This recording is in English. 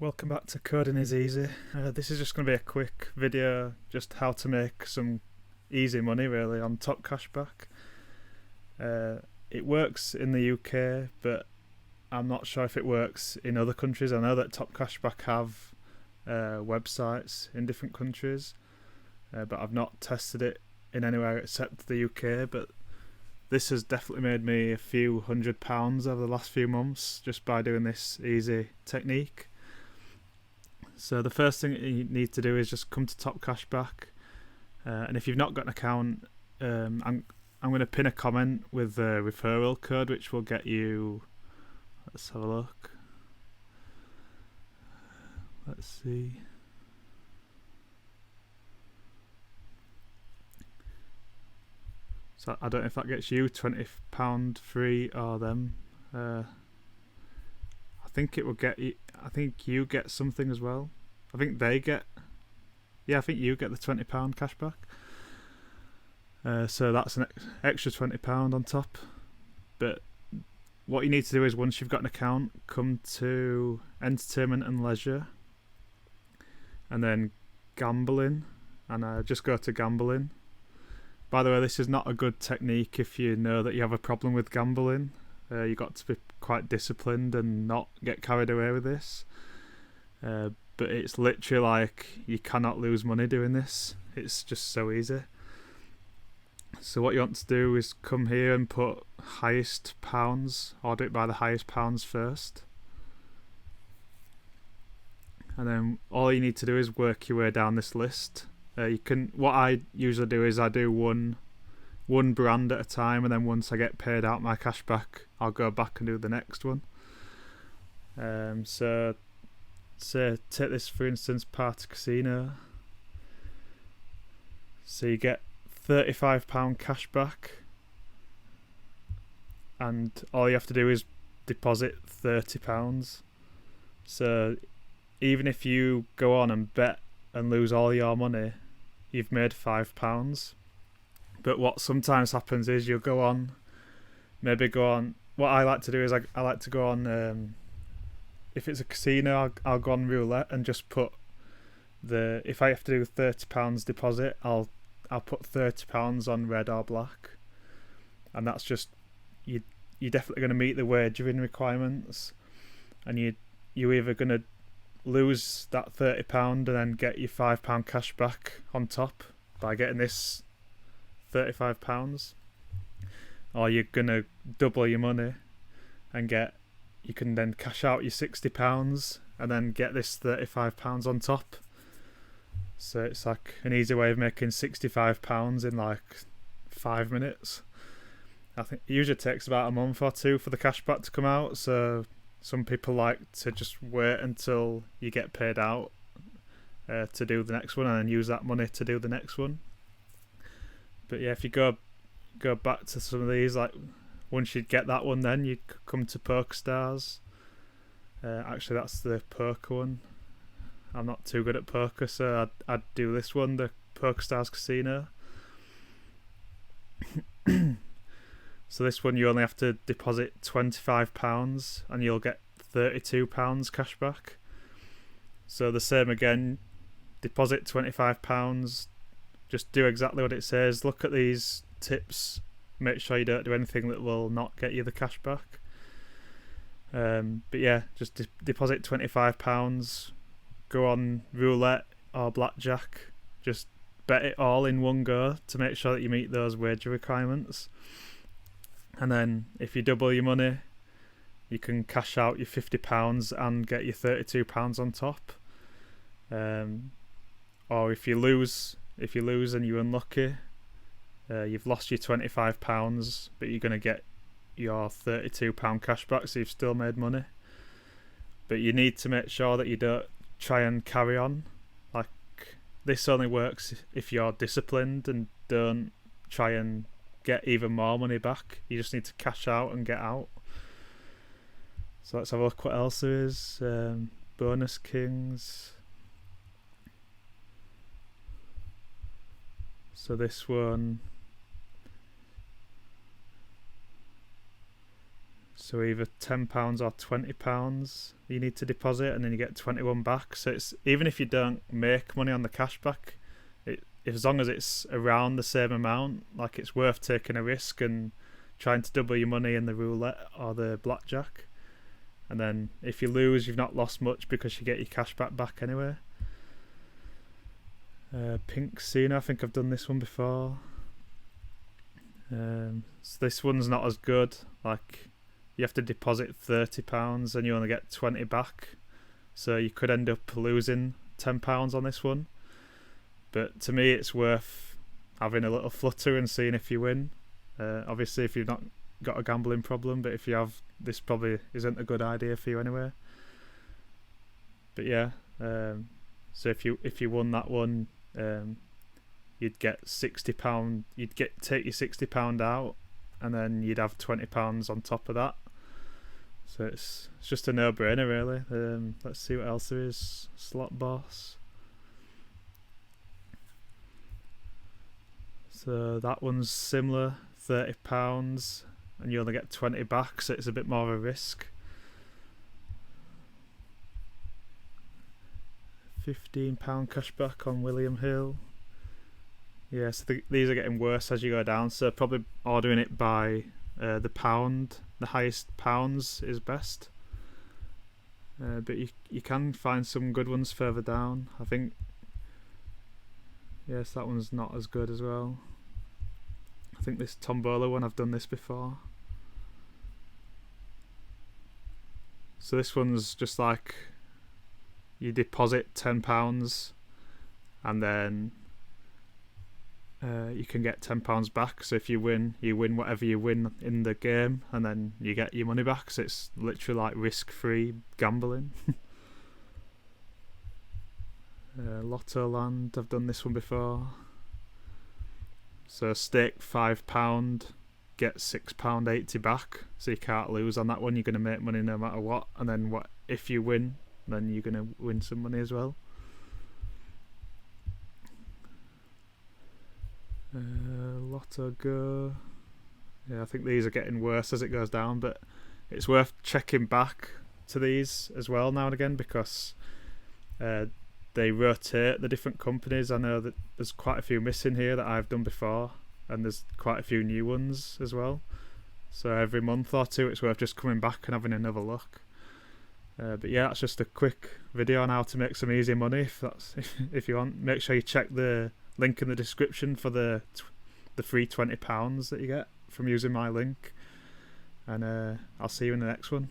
Welcome back to Coding is Easy. This is just going to be a quick video, just how to make some easy money really on TopCashback. It works in the UK, but I'm not sure if it works in other countries. I know that TopCashback have websites in different countries, but I've not tested it in anywhere except the UK. But this has definitely made me a few £100 over the last few months just by doing this easy technique. So the first thing you need to do is just come to TopCashback, and if you've not got an account, I'm going to pin a comment with the referral code, which will get you. Let's have a look. Let's see. So I don't know if that gets you £20 free or them. I think it will get you. I think you get something as well. I think they get. Yeah, I think you get the £20 cashback. So that's an extra £20 on top. But what you need to do is, once you've got an account, come to entertainment and leisure, and then gambling, and just go to gambling. By the way, this is not a good technique if you know that you have a problem with gambling. You've got to be quite disciplined and not get carried away with this. But it's literally like you cannot lose money doing this. It's just so easy. So what you want to do is come here and put highest pounds, order it by the highest pounds first. And then all you need to do is work your way down this list. What I usually do is I do one brand at a time, and then once I get paid out my cashback, I'll go back and do the next one. So take this for instance, Party Casino. So you get £35 cashback, and all you have to do is deposit £30. So even if you go on and bet and lose all your money, you've made £5. But what sometimes happens is you'll go on. What I like to do is I like to go on. If it's a casino, I'll go on roulette and just put if I have to do £30 deposit, I'll put £30 on red or black, and that's just you're definitely going to meet the wagering requirements, and you're either going to lose that £30 and then get your £5 cash back on top by getting this £35, or you're gonna double your money and you can then cash out your £60 and then get this £35 on top. So it's like an easy way of making £65 in like 5 minutes. I think it usually takes about a month or two for the cashback to come out, so some people like to just wait until you get paid out to do the next one, and then use that money to do the next one. But yeah, if you go back to some of these, like once you get that one, then you come to PokerStars. Actually, that's the poker one. I'm not too good at poker, so I'd do this one, the PokerStars Casino. So this one you only have to deposit £25 and you'll get £32 cashback. So the same again, deposit £25. Just do exactly what it says. Look at these tips. Make sure you don't do anything that will not get you the cash back. But yeah, just deposit £25. Go on roulette or blackjack. Just bet it all in one go to make sure that you meet those wager requirements. And then if you double your money, you can cash out your £50 and get your £32 on top. Or if you lose and you're unlucky, you've lost your £25, but you're going to get your £32 cashback, so you've still made money. But you need to make sure that you don't try and carry on. Like, this only works if you're disciplined and don't try and get even more money back. You just need to cash out and get out. So let's have a look what else there is. Bonus Kings. So this one, So either £10 or £20 you need to deposit, and then you get 21 back. So it's, even if you don't make money on the cashback, as long as it's around the same amount, like, it's worth taking a risk and trying to double your money in the roulette or the blackjack. And then if you lose, you've not lost much because you get your cashback back anyway. Pink Casino, I think I've done this one before. So this one's not as good. Like, you have to deposit £30 and you only get 20 back. So you could end up losing £10 on this one. But to me, it's worth having a little flutter and seeing if you win. Obviously, if you've not got a gambling problem, but if you have, this probably isn't a good idea for you anyway. But yeah, so if you won that one, you'd get £60. You'd take your £60 out, and then you'd have £20 on top of that. So it's just a no-brainer, really. Let's see what else there is. Slot Boss. So that one's similar, £30, and you only get 20 back, so it's a bit more of a risk. £15 cashback on William Hill. Yeah, so these are getting worse as you go down, so probably ordering it by the pound. The highest pounds is best. But you can find some good ones further down, I think. Yes, that one's not as good as well. I think this Tombola one, I've done this before. So this one's just like, you deposit £10 and then you can get £10 back. So if you win whatever you win in the game, and then you get your money back. So it's literally like risk-free gambling. Lotto Land, I've done this one before. So stake £5, get £6.80 back. So you can't lose on that one. You're going to make money no matter what. And then if you win, then you're going to win some money as well. Lotto Go. Yeah, I think these are getting worse as it goes down, but it's worth checking back to these as well now and again, because they rotate the different companies. I know that there's quite a few missing here that I've done before, and there's quite a few new ones as well. So every month or two, it's worth just coming back and having another look. But yeah, that's just a quick video on how to make some easy money. If you want, make sure you check the link in the description for the free £20 that you get from using my link. And I'll see you in the next one.